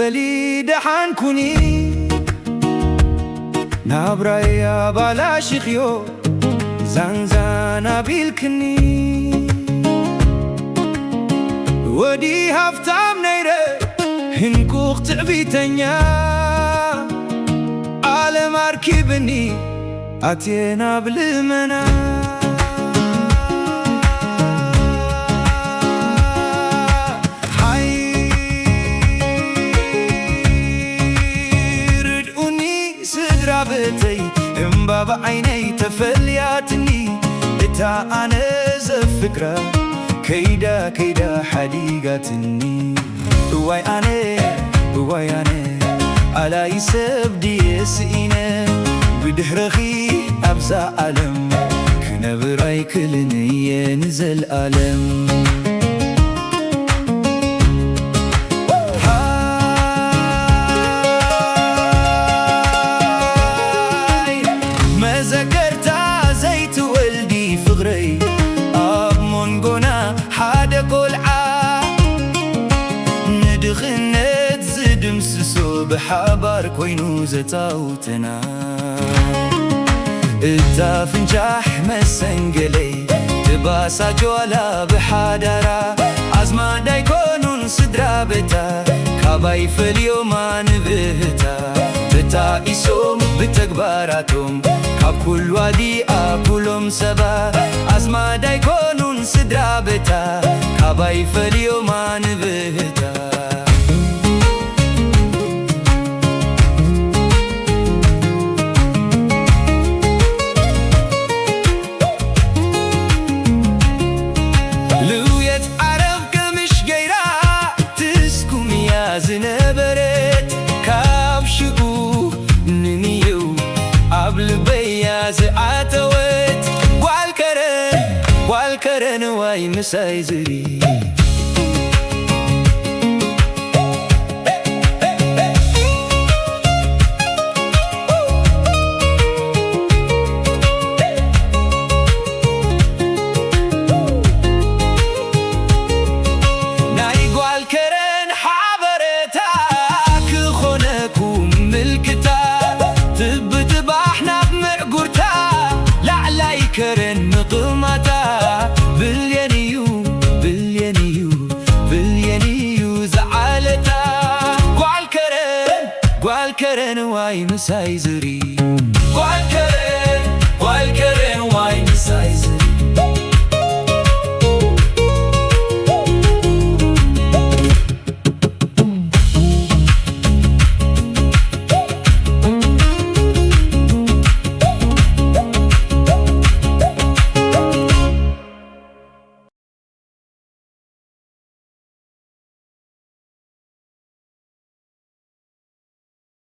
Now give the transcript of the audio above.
بلي دحان كوني نابرايا بالا شيخيو زانزانا بالكني ودي هفتام نيرة هنكوخ تعبيتنيا على مركبني أتينا بالمنا بتي امبا بعيني تفلياتني اتا انا زفكرة كيدا كيدا حديقاتني هواي انا على يسب دي يسئينا بدهرخي ابزا علم كنبراي كلني ينزل علم ندخنت زدمسسو بحبار كوينو زتاوتنا اتا فنجاح مسنقلي تباسا جوالا بحادرا عزما دايكونون صدرابتا كاباي فاليوم نبهتا بتاقيسوم بتكباراتهم كاب كل وادي أبولهم سبا عزما دايكونون صدرابتا كاباي فاليوم نبهتا زنبرت كابشقو ننيو قبل بياز عتوت والكرن واي مساي زري كرن نقمتا بالينيو زعلتا قوال كرن واي مساي زري